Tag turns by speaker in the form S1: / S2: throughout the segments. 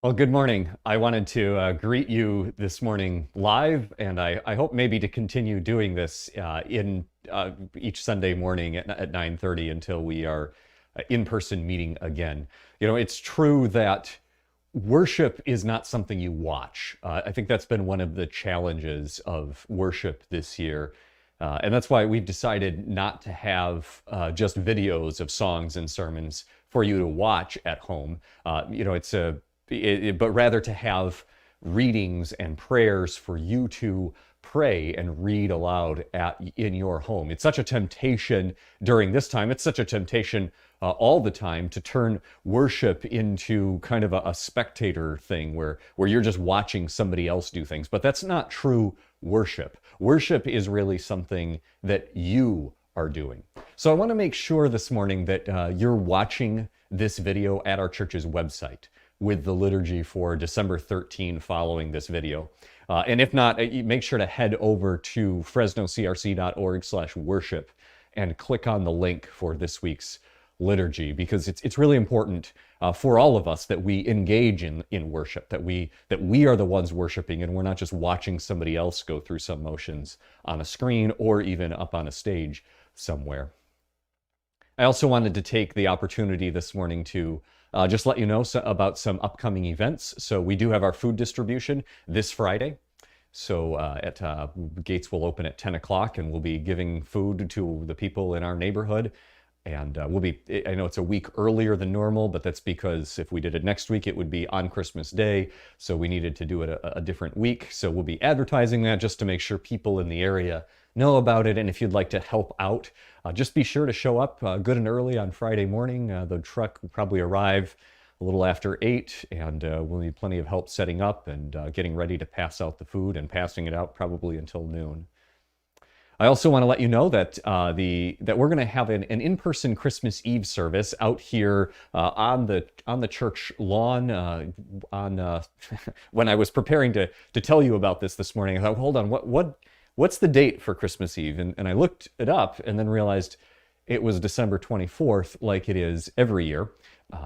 S1: Well, good morning. I wanted to greet you this morning live, and I hope maybe to continue doing this in each Sunday morning at 9:30 until we are in-person meeting again. You know, it's true that worship is not something you watch. I think that's been one of the challenges of worship this year. And that's why we've decided not to have just videos of songs and sermons for you to watch at home. But rather to have readings and prayers for you to pray and read aloud in your home. It's such a temptation during this time. It's such a temptation all the time to turn worship into kind of a spectator thing where you're just watching somebody else do things. But that's not true worship. Worship is really something that you are doing. So I want to make sure this morning that you're watching this video at our church's website with the liturgy for December 13 following this video. And if not, make sure to head over to fresnocrc.org/worship and click on the link for this week's liturgy, because it's really important for all of us that we engage in worship, that we are the ones worshiping and we're not just watching somebody else go through some motions on a screen or even up on a stage somewhere. I also wanted to take the opportunity this morning to just let you know about some upcoming events. So we do have our food distribution this Friday. So gates will open at 10 o'clock and we'll be giving food to the people in our neighborhood. And I know it's a week earlier than normal, but that's because if we did it next week, it would be on Christmas Day. So we needed to do it a different week. So we'll be advertising that just to make sure people in the area know about it. And if you'd like to help out, just be sure to show up good and early on Friday morning. The truck will probably arrive a little after 8, and we'll need plenty of help setting up and getting ready to pass out the food and passing it out probably until noon. I also want to let you know that that we're going to have an in-person Christmas Eve service out here on the church lawn. When I was preparing to tell you about this morning, I thought, hold on, what's the date for Christmas Eve? And I looked it up and then realized it was December 24th, like it is every year.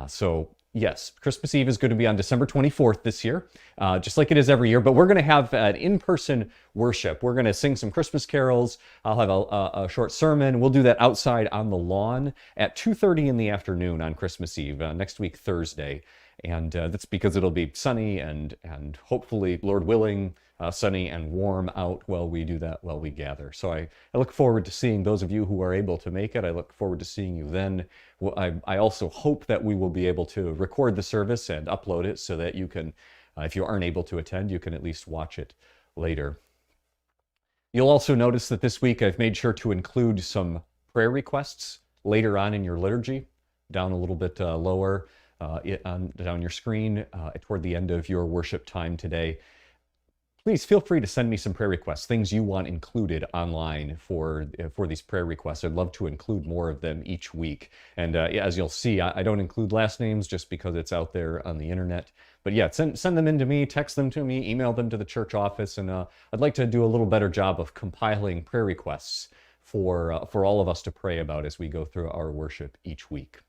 S1: So yes, Christmas Eve is going to be on December 24th this year, just like it is every year. But we're going to have an in-person worship. We're going to sing some Christmas carols. I'll have a short sermon. We'll do that outside on the lawn at 2:30 in the afternoon on Christmas Eve, next week, Thursday. And that's because it'll be sunny and hopefully, Lord willing, sunny and warm out while we do that, while we gather. So I look forward to seeing those of you who are able to make it. I look forward to seeing you then. I also hope that we will be able to record the service and upload it so that you can, if you aren't able to attend, you can at least watch it later. You'll also notice that this week I've made sure to include some prayer requests later on in your liturgy, down a little bit lower down your screen toward the end of your worship time today. Please feel free to send me some prayer requests, things you want included online for these prayer requests. I'd love to include more of them each week. And as you'll see, I don't include last names just because it's out there on the internet. But yeah, send them in to me, text them to me, email them to the church office, and I'd like to do a little better job of compiling prayer requests for all of us to pray about as we go through our worship each week.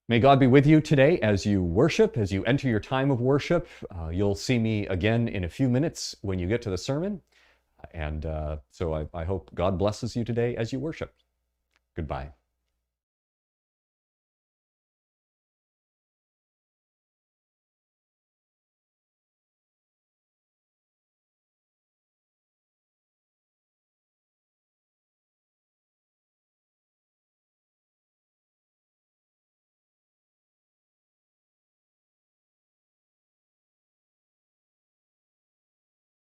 S1: May God be with you today as you worship, as you enter your time of worship. You'll see me again in a few minutes when you get to the sermon. And so I hope God blesses you today as you worship. Goodbye.